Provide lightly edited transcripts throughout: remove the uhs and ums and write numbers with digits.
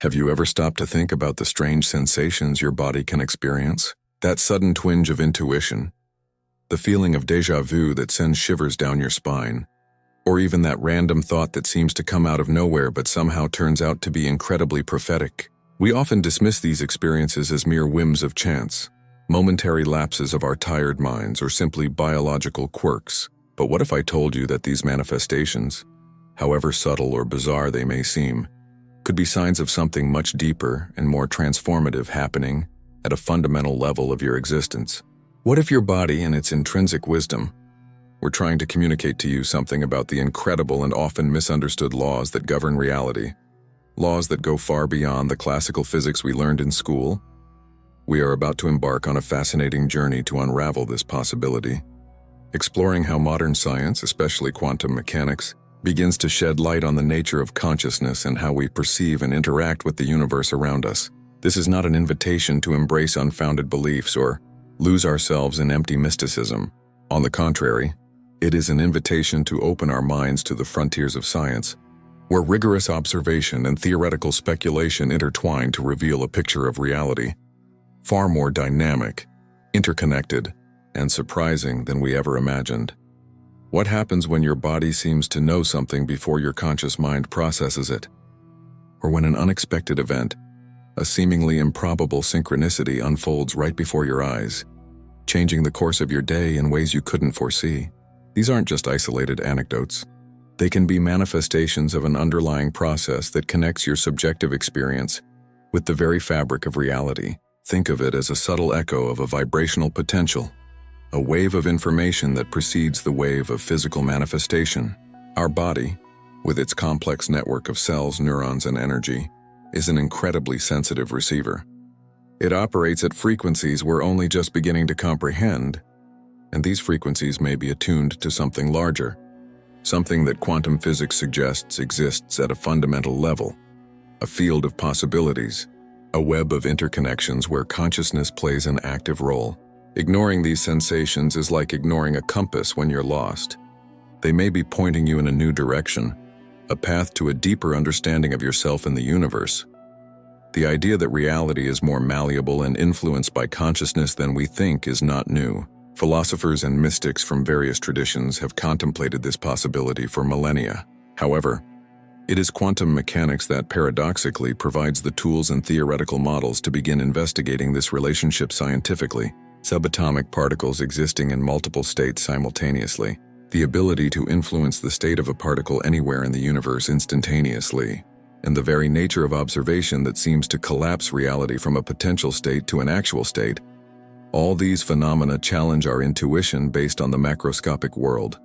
Have you ever stopped to think about the strange sensations your body can experience? That sudden twinge of intuition, the feeling of déjà vu that sends shivers down your spine, or even that random thought that seems to come out of nowhere but somehow turns out to be incredibly prophetic. We often dismiss these experiences as mere whims of chance, momentary lapses of our tired minds, or simply biological quirks. But what if I told you that these manifestations, however subtle or bizarre they may seem, could be signs of something much deeper and more transformative happening at a fundamental level of your existence? What if your body and its intrinsic wisdom were trying to communicate to you something about the incredible and often misunderstood laws that govern reality? Laws that go far beyond the classical physics we learned in school? We are about to embark on a fascinating journey to unravel this possibility, exploring how modern science, especially quantum mechanics, begins to shed light on the nature of consciousness and how we perceive and interact with the universe around us. This is not an invitation to embrace unfounded beliefs or lose ourselves in empty mysticism. On the contrary, it is an invitation to open our minds to the frontiers of science, where rigorous observation and theoretical speculation intertwine to reveal a picture of reality far more dynamic, interconnected, and surprising than we ever imagined. What happens when your body seems to know something before your conscious mind processes it? Or when an unexpected event, a seemingly improbable synchronicity, unfolds right before your eyes, changing the course of your day in ways you couldn't foresee? These aren't just isolated anecdotes. They can be manifestations of an underlying process that connects your subjective experience with the very fabric of reality. Think of it as a subtle echo of a vibrational potential, a wave of information that precedes the wave of physical manifestation. Our body, with its complex network of cells, neurons, and energy, is an incredibly sensitive receiver. It operates at frequencies we're only just beginning to comprehend, and these frequencies may be attuned to something larger, something that quantum physics suggests exists at a fundamental level, a field of possibilities, a web of interconnections where consciousness plays an active role. Ignoring these sensations is like ignoring a compass when you're lost. They may be pointing you in a new direction, a path to a deeper understanding of yourself and the universe. The idea that reality is more malleable and influenced by consciousness than we think is not new. Philosophers and mystics from various traditions have contemplated this possibility for millennia. However, it is quantum mechanics that paradoxically provides the tools and theoretical models to begin investigating this relationship scientifically. Subatomic particles existing in multiple states simultaneously, the ability to influence the state of a particle anywhere in the universe instantaneously, and the very nature of observation that seems to collapse reality from a potential state to an actual state. All these phenomena challenge our intuition based on the macroscopic world.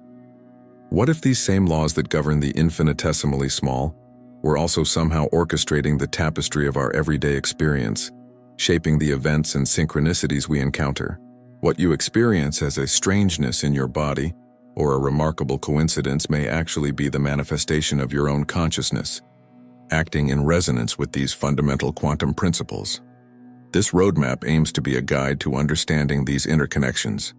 What if these same laws that govern the infinitesimally small were also somehow orchestrating the tapestry of our everyday experience, shaping the events and synchronicities we encounter? What you experience as a strangeness in your body or a remarkable coincidence may actually be the manifestation of your own consciousness, acting in resonance with these fundamental quantum principles. This roadmap aims to be a guide to understanding these interconnections.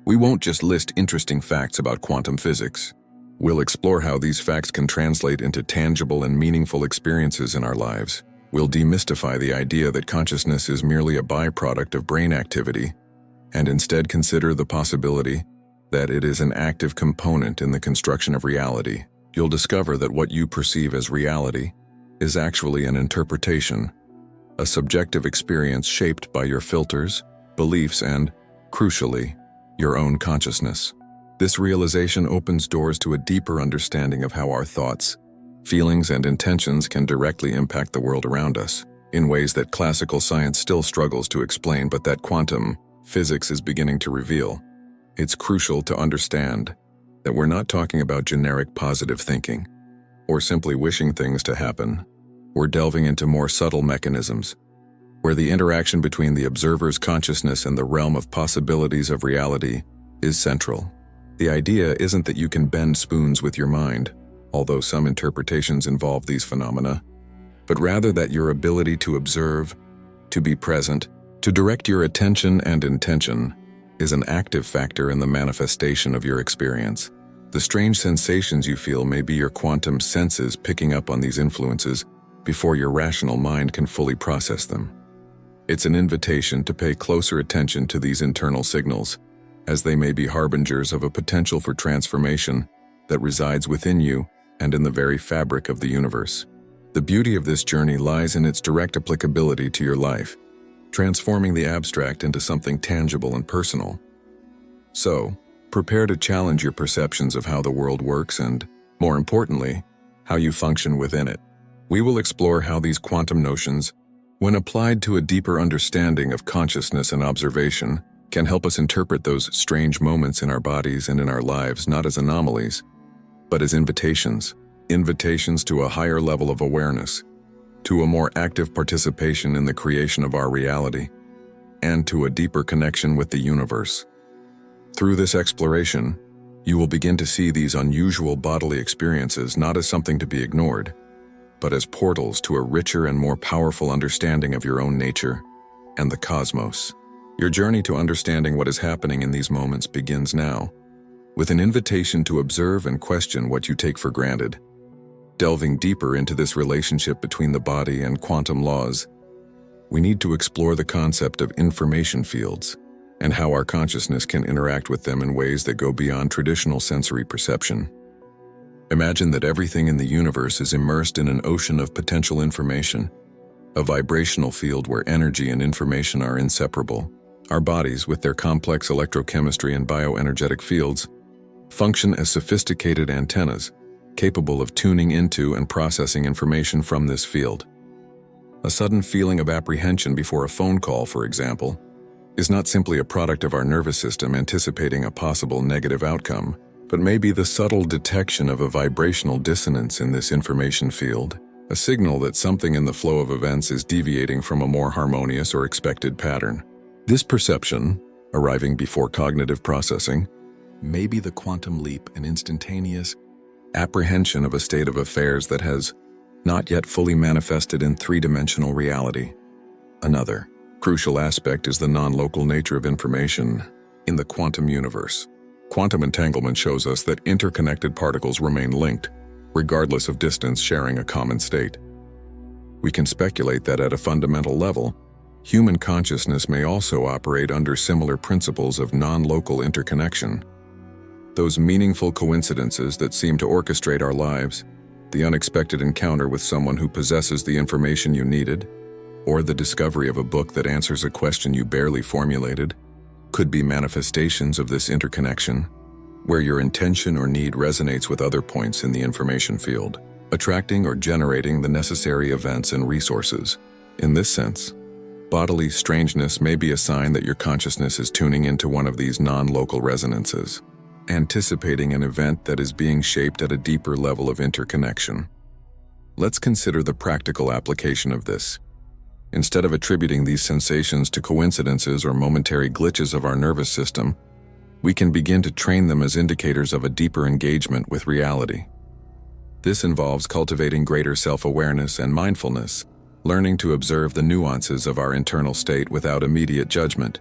We won't just list interesting facts about quantum physics. We'll explore how these facts can translate into tangible and meaningful experiences in our lives. We'll demystify the idea that consciousness is merely a byproduct of brain activity, and instead consider the possibility that it is an active component in the construction of reality. You'll discover that what you perceive as reality is actually an interpretation, a subjective experience shaped by your filters, beliefs, and, crucially, your own consciousness. This realization opens doors to a deeper understanding of how our thoughts, feelings, and intentions can directly impact the world around us, in ways that classical science still struggles to explain but that quantum physics is beginning to reveal. It's crucial to understand that we're not talking about generic positive thinking, or simply wishing things to happen. We're delving into more subtle mechanisms, where the interaction between the observer's consciousness and the realm of possibilities of reality is central. The idea isn't that you can bend spoons with your mind, although some interpretations involve these phenomena, but rather that your ability to observe, to be present, to direct your attention and intention is an active factor in the manifestation of your experience. The strange sensations you feel may be your quantum senses picking up on these influences, before your rational mind can fully process them. It's an invitation to pay closer attention to these internal signals, as they may be harbingers of a potential for transformation that resides within you and in the very fabric of the universe. The beauty of this journey lies in its direct applicability to your life, transforming the abstract into something tangible and personal. So, prepare to challenge your perceptions of how the world works and, more importantly, how you function within it. We will explore how these quantum notions, when applied to a deeper understanding of consciousness and observation, can help us interpret those strange moments in our bodies and in our lives not as anomalies, but as invitations to a higher level of awareness, to a more active participation in the creation of our reality, and to a deeper connection with the universe. Through this exploration, you will begin to see these unusual bodily experiences not as something to be ignored, but as portals to a richer and more powerful understanding of your own nature and the cosmos. Your journey to understanding what is happening in these moments begins now, with an invitation to observe and question what you take for granted. Delving deeper into this relationship between the body and quantum laws, we need to explore the concept of information fields and how our consciousness can interact with them in ways that go beyond traditional sensory perception. Imagine that everything in the universe is immersed in an ocean of potential information, a vibrational field where energy and information are inseparable. Our bodies, with their complex electrochemistry and bioenergetic fields, function as sophisticated antennas, capable of tuning into and processing information from this field. A sudden feeling of apprehension before a phone call, for example, is not simply a product of our nervous system anticipating a possible negative outcome, but may be the subtle detection of a vibrational dissonance in this information field, a signal that something in the flow of events is deviating from a more harmonious or expected pattern. This perception, arriving before cognitive processing, may be the quantum leap, an instantaneous apprehension of a state of affairs that has not yet fully manifested in three-dimensional reality. Another crucial aspect is the non-local nature of information in the quantum universe. Quantum entanglement shows us that interconnected particles remain linked, regardless of distance, sharing a common state. We can speculate that at a fundamental level, human consciousness may also operate under similar principles of non-local interconnection. Those meaningful coincidences that seem to orchestrate our lives, the unexpected encounter with someone who possesses the information you needed, or the discovery of a book that answers a question you barely formulated, could be manifestations of this interconnection, where your intention or need resonates with other points in the information field, attracting or generating the necessary events and resources. In this sense, bodily strangeness may be a sign that your consciousness is tuning into one of these non-local resonances, anticipating an event that is being shaped at a deeper level of interconnection. Let's consider the practical application of this. Instead of attributing these sensations to coincidences or momentary glitches of our nervous system, we can begin to train them as indicators of a deeper engagement with reality. This involves cultivating greater self-awareness and mindfulness, learning to observe the nuances of our internal state without immediate judgment.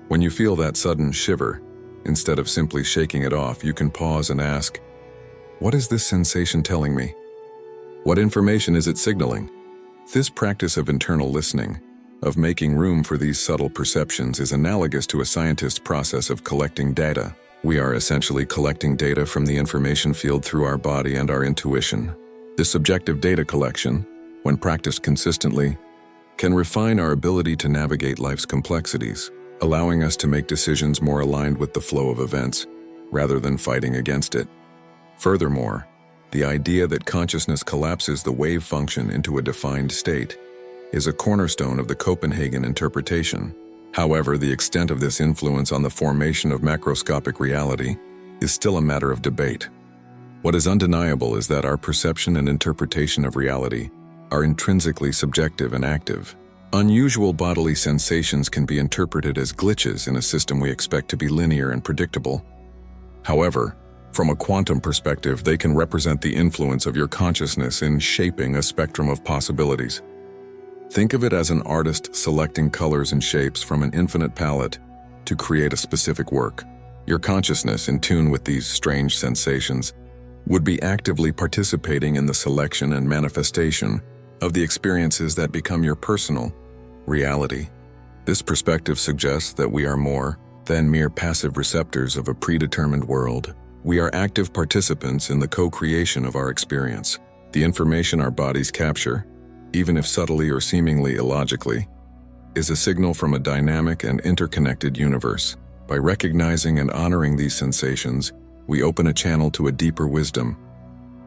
When you feel that sudden shiver, instead of simply shaking it off, you can pause and ask, "What is this sensation telling me? What information is it signaling?" This practice of internal listening, of making room for these subtle perceptions, is analogous to a scientist's process of collecting data. We are essentially collecting data from the information field through our body and our intuition. This subjective data collection, when practiced consistently, can refine our ability to navigate life's complexities, allowing us to make decisions more aligned with the flow of events, rather than fighting against it. Furthermore, the idea that consciousness collapses the wave function into a defined state is a cornerstone of the Copenhagen interpretation. However, the extent of this influence on the formation of macroscopic reality is still a matter of debate. What is undeniable is that our perception and interpretation of reality are intrinsically subjective and active. Unusual bodily sensations can be interpreted as glitches in a system we expect to be linear and predictable. However, from a quantum perspective, they can represent the influence of your consciousness in shaping a spectrum of possibilities. Think of it as an artist selecting colors and shapes from an infinite palette to create a specific work. Your consciousness, in tune with these strange sensations, would be actively participating in the selection and manifestation of the experiences that become your personal reality. This perspective suggests that we are more than mere passive receptors of a predetermined world. We are active participants in the co-creation of our experience. The information our bodies capture, even if subtly or seemingly illogically, is a signal from a dynamic and interconnected universe. By recognizing and honoring these sensations, we open a channel to a deeper wisdom,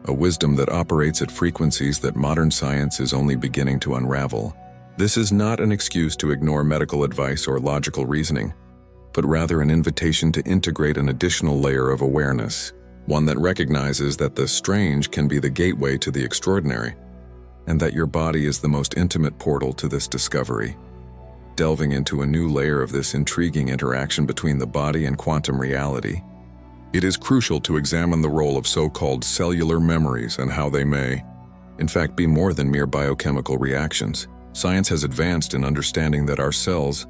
a wisdom that operates at frequencies that modern science is only beginning to unravel. This is not an excuse to ignore medical advice or logical reasoning, but rather an invitation to integrate an additional layer of awareness, one that recognizes that the strange can be the gateway to the extraordinary, and that your body is the most intimate portal to this discovery. Delving into a new layer of this intriguing interaction between the body and quantum reality, it is crucial to examine the role of so-called cellular memories and how they may, in fact, be more than mere biochemical reactions. Science has advanced in understanding that our cells,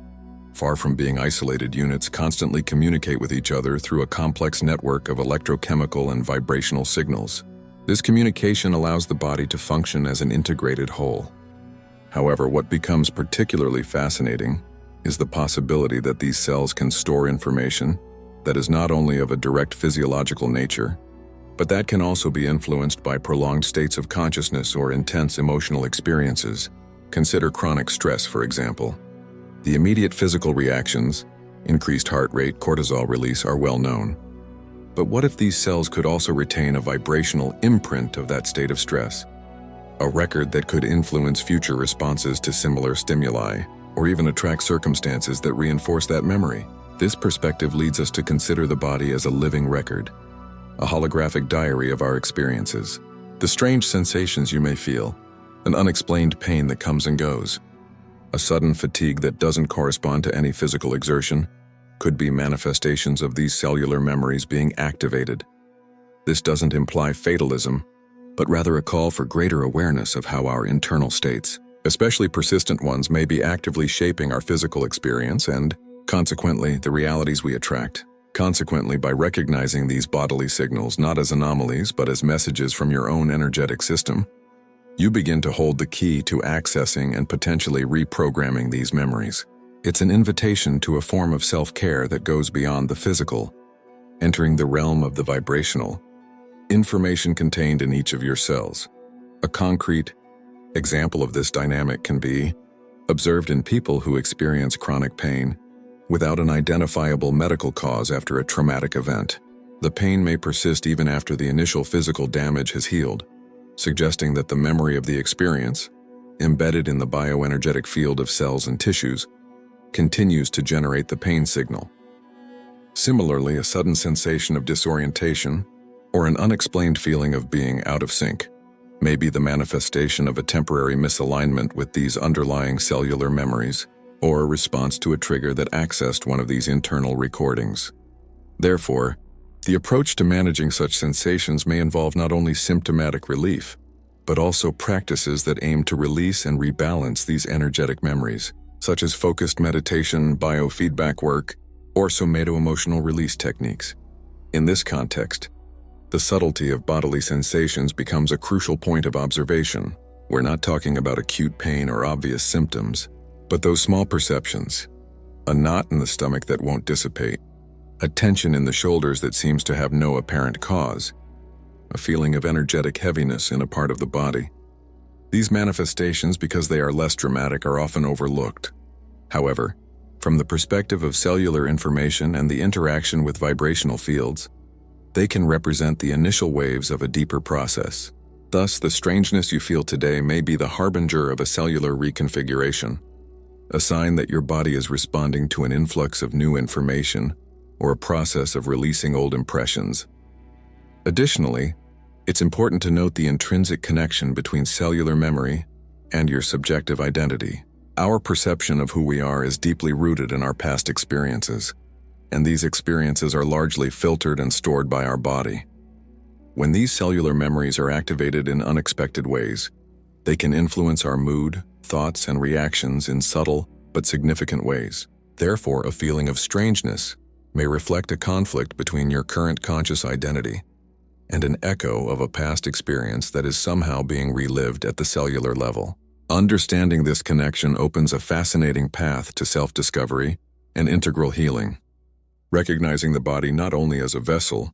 far from being isolated units, constantly communicate with each other through a complex network of electrochemical and vibrational signals. This communication allows the body to function as an integrated whole. However, what becomes particularly fascinating is the possibility that these cells can store information that is not only of a direct physiological nature, but that can also be influenced by prolonged states of consciousness or intense emotional experiences. Consider chronic stress, for example. The immediate physical reactions, increased heart rate, cortisol release, are well known. But what if these cells could also retain a vibrational imprint of that state of stress? A record that could influence future responses to similar stimuli, or even attract circumstances that reinforce that memory. This perspective leads us to consider the body as a living record, a holographic diary of our experiences. The strange sensations you may feel, an unexplained pain that comes and goes, a sudden fatigue that doesn't correspond to any physical exertion, could be manifestations of these cellular memories being activated. This doesn't imply fatalism, but rather a call for greater awareness of how our internal states, especially persistent ones, may be actively shaping our physical experience and, consequently, the realities we attract. Consequently, by recognizing these bodily signals not as anomalies but as messages from your own energetic system, you begin to hold the key to accessing and potentially reprogramming these memories. It's an invitation to a form of self-care that goes beyond the physical, entering the realm of the vibrational, information contained in each of your cells. A concrete example of this dynamic can be observed in people who experience chronic pain without an identifiable medical cause after a traumatic event. The pain may persist even after the initial physical damage has healed, suggesting that the memory of the experience, embedded in the bioenergetic field of cells and tissues, continues to generate the pain signal. Similarly, a sudden sensation of disorientation or an unexplained feeling of being out of sync may be the manifestation of a temporary misalignment with these underlying cellular memories, or a response to a trigger that accessed one of these internal recordings. Therefore, the approach to managing such sensations may involve not only symptomatic relief, but also practices that aim to release and rebalance these energetic memories, such as focused meditation, biofeedback work, or somato-emotional release techniques. In this context, the subtlety of bodily sensations becomes a crucial point of observation. We're not talking about acute pain or obvious symptoms, but those small perceptions, a knot in the stomach that won't dissipate, a tension in the shoulders that seems to have no apparent cause, a feeling of energetic heaviness in a part of the body. These manifestations, because they are less dramatic, are often overlooked. However, from the perspective of cellular information and the interaction with vibrational fields, they can represent the initial waves of a deeper process. Thus, the strangeness you feel today may be the harbinger of a cellular reconfiguration, a sign that your body is responding to an influx of new information or a process of releasing old impressions. Additionally, it's important to note the intrinsic connection between cellular memory and your subjective identity. Our perception of who we are is deeply rooted in our past experiences, and these experiences are largely filtered and stored by our body. When these cellular memories are activated in unexpected ways, they can influence our mood, thoughts, and reactions in subtle but significant ways. Therefore, a feeling of strangeness may reflect a conflict between your current conscious identity and an echo of a past experience that is somehow being relived at the cellular level. Understanding this connection opens a fascinating path to self-discovery and integral healing, recognizing the body not only as a vessel,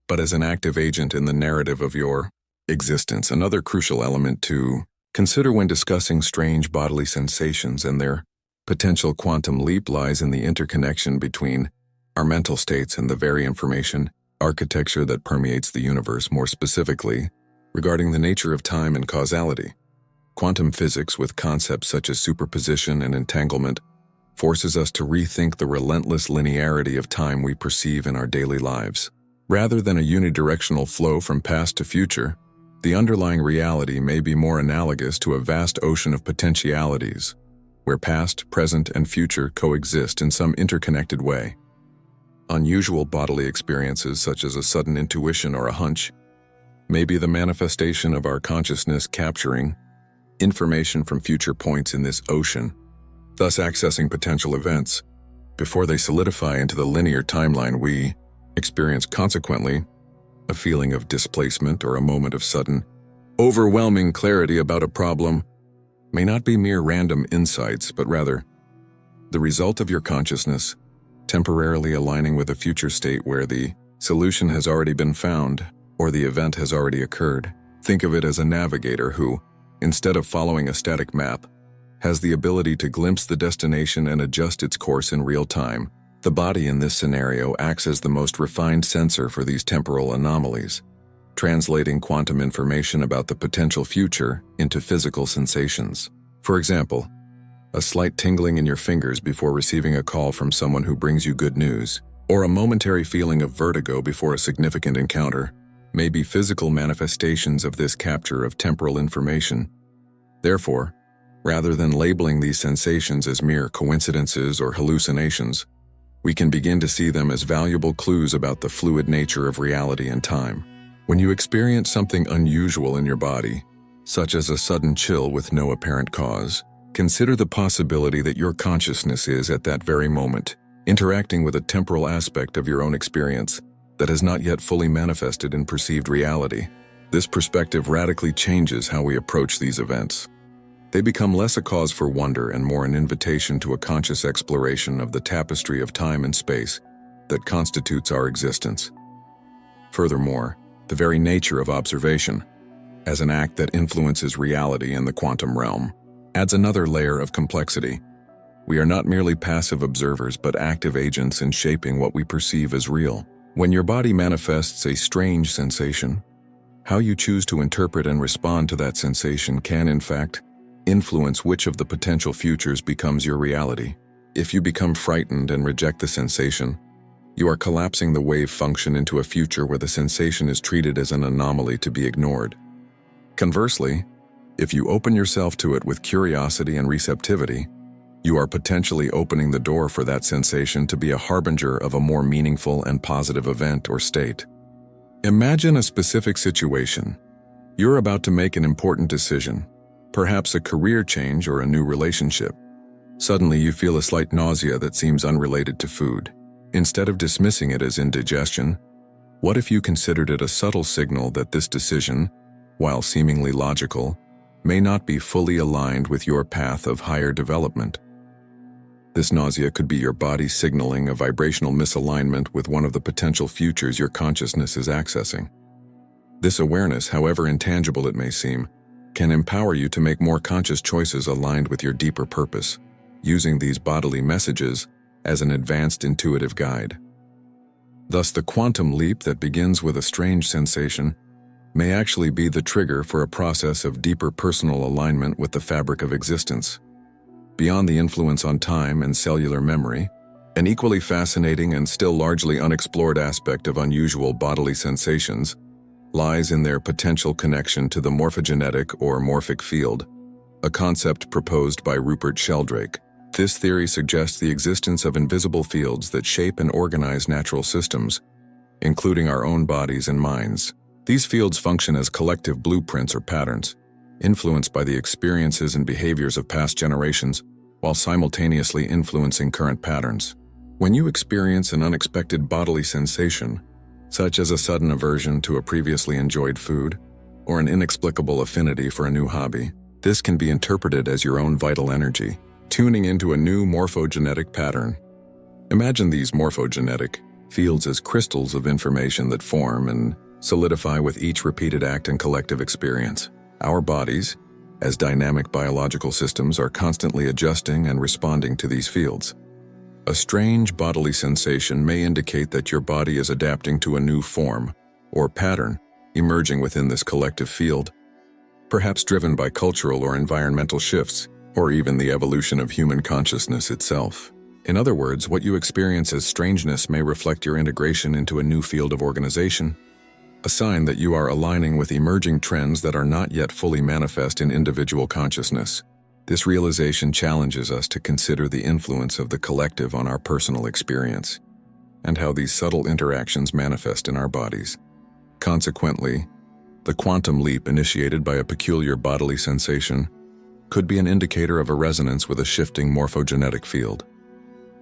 but as an active agent in the narrative of your existence. Another crucial element to consider when discussing strange bodily sensations and their potential quantum leap lies in the interconnection between our mental states and the very information architecture that permeates the universe. More specifically, regarding the nature of time and causality. Quantum physics, with concepts such as superposition and entanglement, forces us to rethink the relentless linearity of time we perceive in our daily lives. Rather than a unidirectional flow from past to future, the underlying reality may be more analogous to a vast ocean of potentialities, where past, present, and future coexist in some interconnected way. Unusual bodily experiences, such as a sudden intuition or a hunch, may be the manifestation of our consciousness capturing information from future points in this ocean, thus accessing potential events before they solidify into the linear timeline we experience. Consequently, a feeling of displacement or a moment of sudden, overwhelming clarity about a problem may not be mere random insights, but rather the result of your consciousness temporarily aligning with a future state where the solution has already been found or the event has already occurred. Think of it as a navigator who, instead of following a static map, has the ability to glimpse the destination and adjust its course in real time. The body in this scenario acts as the most refined sensor for these temporal anomalies, translating quantum information about the potential future into physical sensations. For example, a slight tingling in your fingers before receiving a call from someone who brings you good news, or a momentary feeling of vertigo before a significant encounter, may be physical manifestations of this capture of temporal information. Therefore, rather than labeling these sensations as mere coincidences or hallucinations, we can begin to see them as valuable clues about the fluid nature of reality and time. When you experience something unusual in your body, such as a sudden chill with no apparent cause, consider the possibility that your consciousness is, at that very moment, interacting with a temporal aspect of your own experience that has not yet fully manifested in perceived reality. This perspective radically changes how we approach these events. They become less a cause for wonder and more an invitation to a conscious exploration of the tapestry of time and space that constitutes our existence. Furthermore, the very nature of observation, as an act that influences reality in the quantum realm, adds another layer of complexity. We are not merely passive observers but active agents in shaping what we perceive as real. When your body manifests a strange sensation, how you choose to interpret and respond to that sensation can, in fact, influence which of the potential futures becomes your reality. If you become frightened and reject the sensation, you are collapsing the wave function into a future where the sensation is treated as an anomaly to be ignored. Conversely, if you open yourself to it with curiosity and receptivity, you are potentially opening the door for that sensation to be a harbinger of a more meaningful and positive event or state. Imagine a specific situation. You're about to make an important decision, perhaps a career change or a new relationship. Suddenly you feel a slight nausea that seems unrelated to food. Instead of dismissing it as indigestion, what if you considered it a subtle signal that this decision, while seemingly logical, may not be fully aligned with your path of higher development? This nausea could be your body signaling a vibrational misalignment with one of the potential futures your consciousness is accessing. This awareness, however intangible it may seem, can empower you to make more conscious choices aligned with your deeper purpose, using these bodily messages as an advanced intuitive guide. Thus, the quantum leap that begins with a strange sensation may actually be the trigger for a process of deeper personal alignment with the fabric of existence. Beyond the influence on time and cellular memory, an equally fascinating and still largely unexplored aspect of unusual bodily sensations lies in their potential connection to the morphogenetic or morphic field, a concept proposed by Rupert Sheldrake. This theory suggests the existence of invisible fields that shape and organize natural systems, including our own bodies and minds. These fields function as collective blueprints or patterns, influenced by the experiences and behaviors of past generations, while simultaneously influencing current patterns. When you experience an unexpected bodily sensation, such as a sudden aversion to a previously enjoyed food or an inexplicable affinity for a new hobby. This can be interpreted as your own vital energy, tuning into a new morphogenetic pattern. Imagine these morphogenetic fields as crystals of information that form and solidify with each repeated act and collective experience. Our bodies, as dynamic biological systems, are constantly adjusting and responding to these fields. A strange bodily sensation may indicate that your body is adapting to a new form or pattern emerging within this collective field, perhaps driven by cultural or environmental shifts, or even the evolution of human consciousness itself. In other words, what you experience as strangeness may reflect your integration into a new field of organization, a sign that you are aligning with emerging trends that are not yet fully manifest in individual consciousness. This realization challenges us to consider the influence of the collective on our personal experience, and how these subtle interactions manifest in our bodies. Consequently, the quantum leap initiated by a peculiar bodily sensation could be an indicator of a resonance with a shifting morphogenetic field.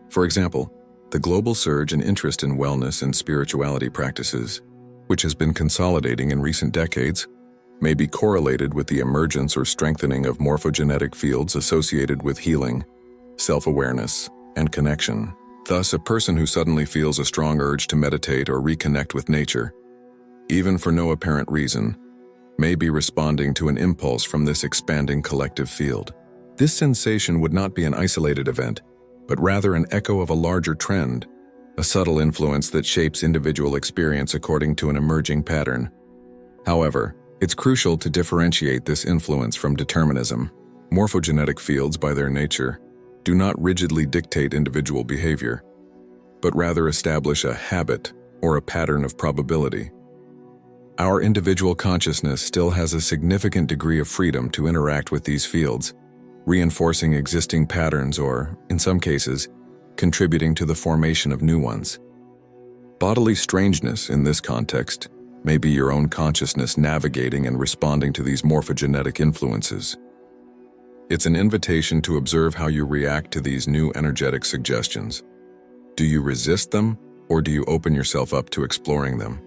For example, the global surge in interest in wellness and spirituality practices, which has been consolidating in recent decades, may be correlated with the emergence or strengthening of morphogenetic fields associated with healing, self-awareness, and connection. Thus, a person who suddenly feels a strong urge to meditate or reconnect with nature, even for no apparent reason, may be responding to an impulse from this expanding collective field. This sensation would not be an isolated event, but rather an echo of a larger trend, a subtle influence that shapes individual experience according to an emerging pattern. However, it's crucial to differentiate this influence from determinism. Morphogenetic fields, by their nature, do not rigidly dictate individual behavior, but rather establish a habit or a pattern of probability. Our individual consciousness still has a significant degree of freedom to interact with these fields, reinforcing existing patterns or, in some cases, contributing to the formation of new ones. Bodily strangeness, in this context, may be your own consciousness navigating and responding to these morphogenetic influences. It's an invitation to observe how you react to these new energetic suggestions. Do you resist them, or do you open yourself up to exploring them?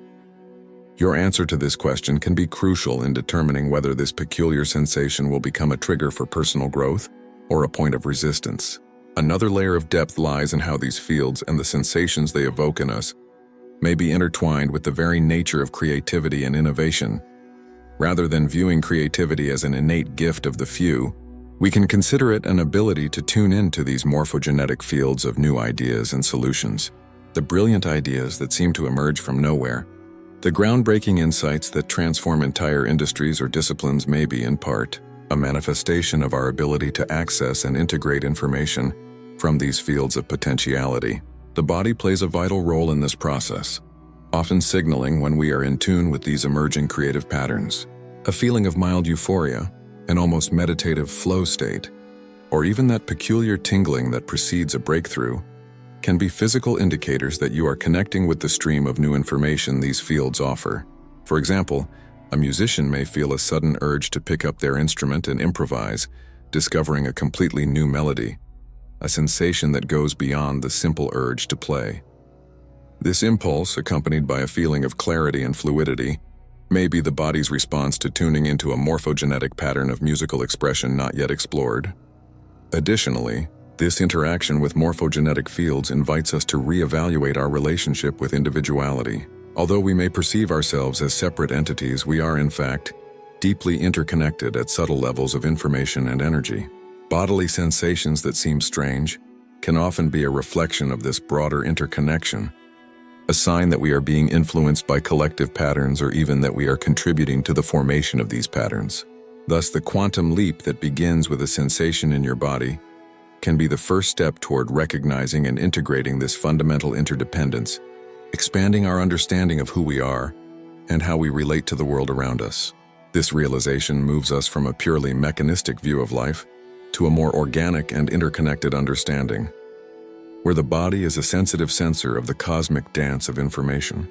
Your answer to this question can be crucial in determining whether this peculiar sensation will become a trigger for personal growth or a point of resistance. Another layer of depth lies in how these fields and the sensations they evoke in us may be intertwined with the very nature of creativity and innovation. Rather than viewing creativity as an innate gift of the few, we can consider it an ability to tune into these morphogenetic fields of new ideas and solutions. The brilliant ideas that seem to emerge from nowhere, the groundbreaking insights that transform entire industries or disciplines may be, in part, a manifestation of our ability to access and integrate information from these fields of potentiality. The body plays a vital role in this process, often signaling when we are in tune with these emerging creative patterns. A feeling of mild euphoria, an almost meditative flow state, or even that peculiar tingling that precedes a breakthrough, can be physical indicators that you are connecting with the stream of new information these fields offer. For example, a musician may feel a sudden urge to pick up their instrument and improvise, discovering a completely new melody, a sensation that goes beyond the simple urge to play. This impulse, accompanied by a feeling of clarity and fluidity, may be the body's response to tuning into a morphogenetic pattern of musical expression not yet explored. Additionally, this interaction with morphogenetic fields invites us to reevaluate our relationship with individuality. Although we may perceive ourselves as separate entities, we are, in fact, deeply interconnected at subtle levels of information and energy. Bodily sensations that seem strange can often be a reflection of this broader interconnection, a sign that we are being influenced by collective patterns or even that we are contributing to the formation of these patterns. Thus, the quantum leap that begins with a sensation in your body can be the first step toward recognizing and integrating this fundamental interdependence, expanding our understanding of who we are and how we relate to the world around us. This realization moves us from a purely mechanistic view of life to a more organic and interconnected understanding, where the body is a sensitive sensor of the cosmic dance of information.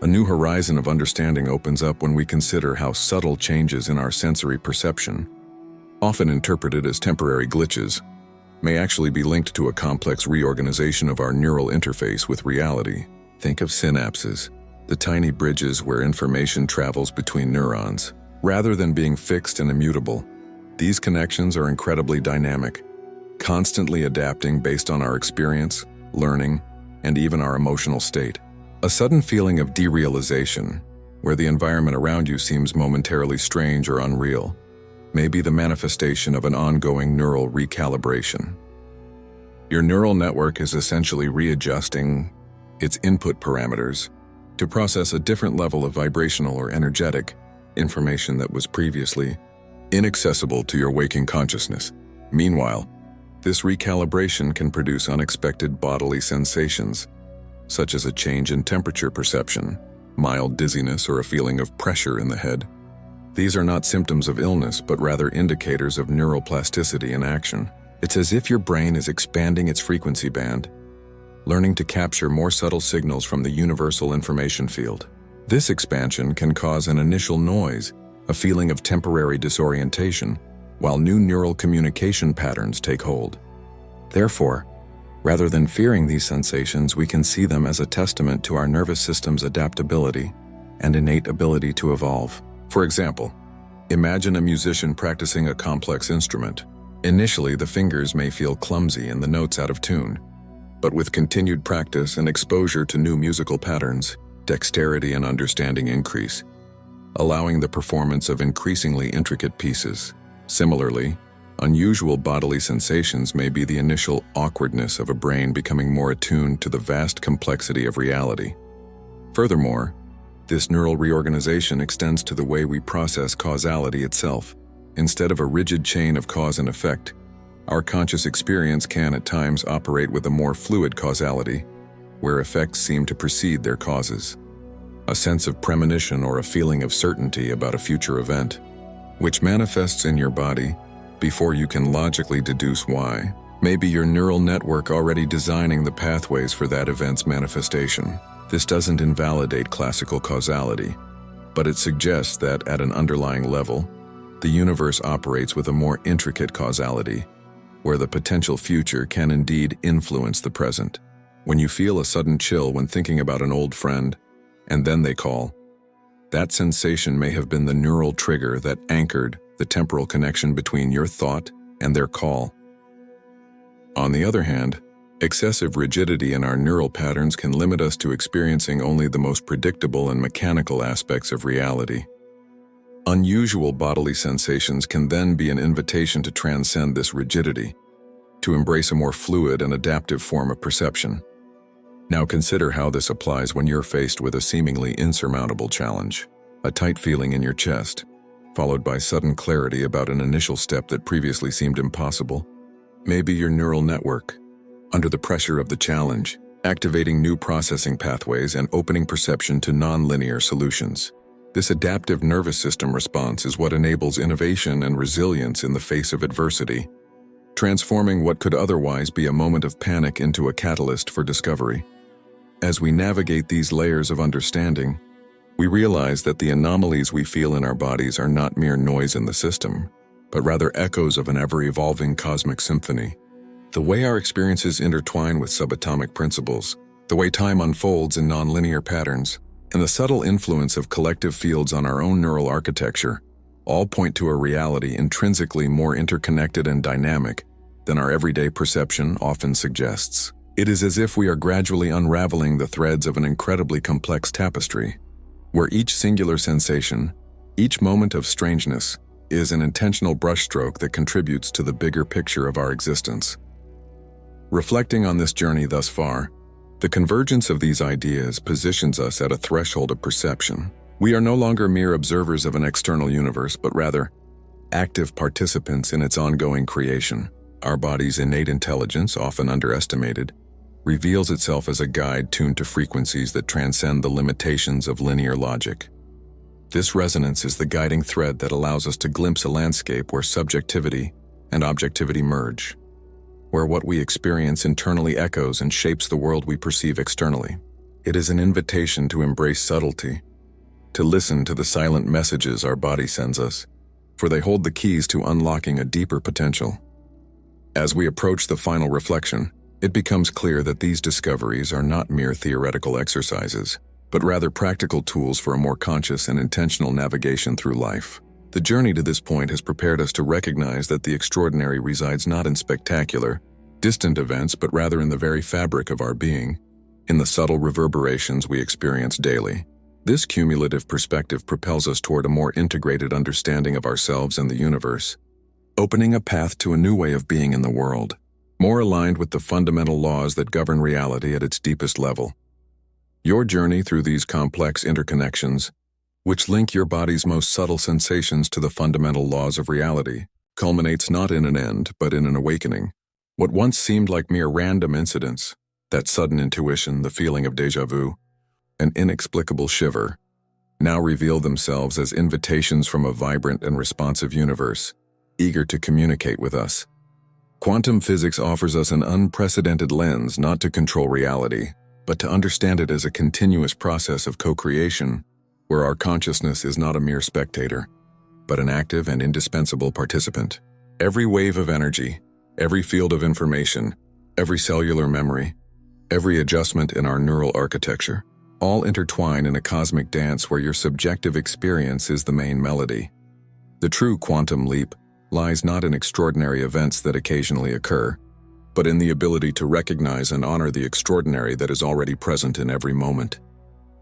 A new horizon of understanding opens up when we consider how subtle changes in our sensory perception, often interpreted as temporary glitches, may actually be linked to a complex reorganization of our neural interface with reality. Think of synapses, the tiny bridges where information travels between neurons. Rather than being fixed and immutable, these connections are incredibly dynamic, constantly adapting based on our experience, learning, and even our emotional state. A sudden feeling of derealization, where the environment around you seems momentarily strange or unreal, may be the manifestation of an ongoing neural recalibration. Your neural network is essentially readjusting its input parameters to process a different level of vibrational or energetic information that was previously inaccessible to your waking consciousness. Meanwhile, this recalibration can produce unexpected bodily sensations, such as a change in temperature perception, mild dizziness, or a feeling of pressure in the head. These are not symptoms of illness, but rather indicators of neuroplasticity in action. It's as if your brain is expanding its frequency band, learning to capture more subtle signals from the universal information field. This expansion can cause an initial noise, a feeling of temporary disorientation, while new neural communication patterns take hold. Therefore, rather than fearing these sensations, we can see them as a testament to our nervous system's adaptability and innate ability to evolve. For example, imagine a musician practicing a complex instrument. Initially, the fingers may feel clumsy and the notes out of tune, but with continued practice and exposure to new musical patterns, dexterity and understanding increase, allowing the performance of increasingly intricate pieces. Similarly, unusual bodily sensations may be the initial awkwardness of a brain becoming more attuned to the vast complexity of reality. Furthermore, this neural reorganization extends to the way we process causality itself. Instead of a rigid chain of cause and effect, our conscious experience can at times operate with a more fluid causality, where effects seem to precede their causes. A sense of premonition or a feeling of certainty about a future event, which manifests in your body before you can logically deduce why. Maybe your neural network already designing the pathways for that event's manifestation. This doesn't invalidate classical causality, but it suggests that at an underlying level, the universe operates with a more intricate causality, where the potential future can indeed influence the present. When you feel a sudden chill when thinking about an old friend, and then they call, that sensation may have been the neural trigger that anchored the temporal connection between your thought and their call. On the other hand, excessive rigidity in our neural patterns can limit us to experiencing only the most predictable and mechanical aspects of reality. Unusual bodily sensations can then be an invitation to transcend this rigidity, to embrace a more fluid and adaptive form of perception. Now consider how this applies when you're faced with a seemingly insurmountable challenge. A tight feeling in your chest, followed by sudden clarity about an initial step that previously seemed impossible. Maybe your neural network, under the pressure of the challenge, activating new processing pathways and opening perception to non-linear solutions. This adaptive nervous system response is what enables innovation and resilience in the face of adversity, transforming what could otherwise be a moment of panic into a catalyst for discovery. As we navigate these layers of understanding, we realize that the anomalies we feel in our bodies are not mere noise in the system, but rather echoes of an ever-evolving cosmic symphony. The way our experiences intertwine with subatomic principles, the way time unfolds in nonlinear patterns, and the subtle influence of collective fields on our own neural architecture all point to a reality intrinsically more interconnected and dynamic than our everyday perception often suggests. It is as if we are gradually unraveling the threads of an incredibly complex tapestry, where each singular sensation, each moment of strangeness, is an intentional brushstroke that contributes to the bigger picture of our existence. Reflecting on this journey thus far, the convergence of these ideas positions us at a threshold of perception. We are no longer mere observers of an external universe, but rather active participants in its ongoing creation. Our body's innate intelligence, often underestimated, reveals itself as a guide tuned to frequencies that transcend the limitations of linear logic. This resonance is the guiding thread that allows us to glimpse a landscape where subjectivity and objectivity merge, where what we experience internally echoes and shapes the world we perceive externally. It is an invitation to embrace subtlety, to listen to the silent messages our body sends us, for they hold the keys to unlocking a deeper potential. As we approach the final reflection, it becomes clear that these discoveries are not mere theoretical exercises. but rather practical tools for a more conscious and intentional navigation through life. The journey to this point has prepared us to recognize that the extraordinary resides not in spectacular, distant events, but rather in the very fabric of our being, in the subtle reverberations we experience daily. This cumulative perspective propels us toward a more integrated understanding of ourselves and the universe, opening a path to a new way of being in the world, more aligned with the fundamental laws that govern reality at its deepest level. Your journey through these complex interconnections, which link your body's most subtle sensations to the fundamental laws of reality, culminates not in an end, but in an awakening. What once seemed like mere random incidents, that sudden intuition, the feeling of déjà vu, an inexplicable shiver, now reveal themselves as invitations from a vibrant and responsive universe, eager to communicate with us. Quantum physics offers us an unprecedented lens not to control reality, but to understand it as a continuous process of co-creation, where our consciousness is not a mere spectator, but an active and indispensable participant. Every wave of energy, every field of information, every cellular memory, every adjustment in our neural architecture, all intertwine in a cosmic dance where your subjective experience is the main melody. The true quantum leap lies not in extraordinary events that occasionally occur, but in the ability to recognize and honor the extraordinary that is already present in every moment,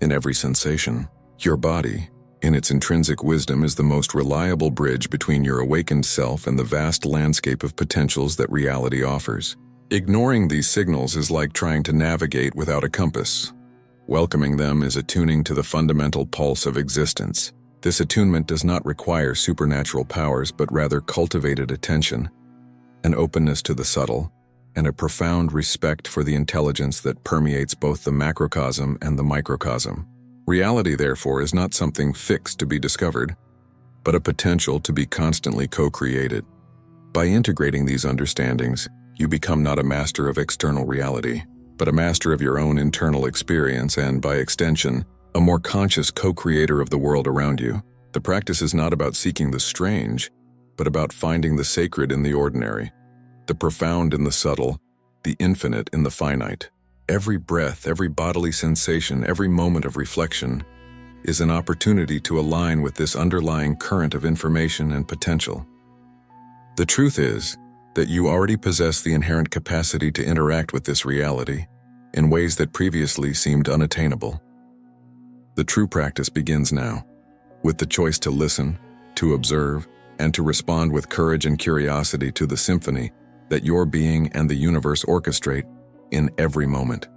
in every sensation. Your body, in its intrinsic wisdom, is the most reliable bridge between your awakened self and the vast landscape of potentials that reality offers. Ignoring these signals is like trying to navigate without a compass. Welcoming them is attuning to the fundamental pulse of existence. This attunement does not require supernatural powers, but rather cultivated attention, an openness to the subtle, and a profound respect for the intelligence that permeates both the macrocosm and the microcosm. Reality, therefore, is not something fixed to be discovered, but a potential to be constantly co-created. By integrating these understandings, you become not a master of external reality, but a master of your own internal experience and, by extension, a more conscious co-creator of the world around you. The practice is not about seeking the strange, but about finding the sacred in the ordinary, the profound in the subtle, the infinite in the finite. Every breath, every bodily sensation, every moment of reflection is an opportunity to align with this underlying current of information and potential. The truth is that you already possess the inherent capacity to interact with this reality in ways that previously seemed unattainable. The true practice begins now, with the choice to listen, to observe, and to respond with courage and curiosity to the symphony that your being and the universe orchestrate in every moment.